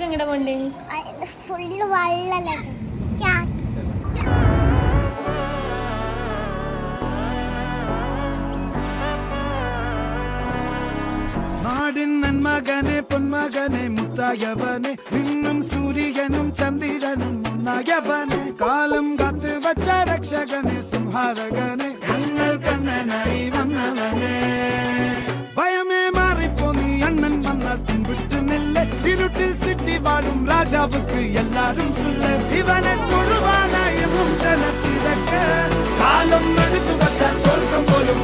നമുക്ക് എങ്ങടെ പോണ്ടേ? ഫുള്ള് വള്ളല്ലേ. നാടിൻ നന്മകനെ പൊന്മകനെ മുത്തായവനെ നിന്നും സൂര്യനും ചന്ദ്രനും ഒന്നായവനെ കാലം കാത്ത് വച്ച രക്ഷകനെ സംഹാരകനെ ഞങ്ങൾ കണ്ണനായി വന്നവനെ ഭയമേ മാറിപ്പോ നീ അണ്ണൻ വന്നാൽ തുമ്പിട്ട് നെല്ല് ഇരുട്ടിൽ സിറ്റി വാഴും രാജാവുക്ക് എല്ലാരും സുല്ല് ഇവനെ തൊഴുവാനായും ജനത്തിരക്ക് കാലം എടുത്തു വച്ചാൽ സ്വർഗം പോലും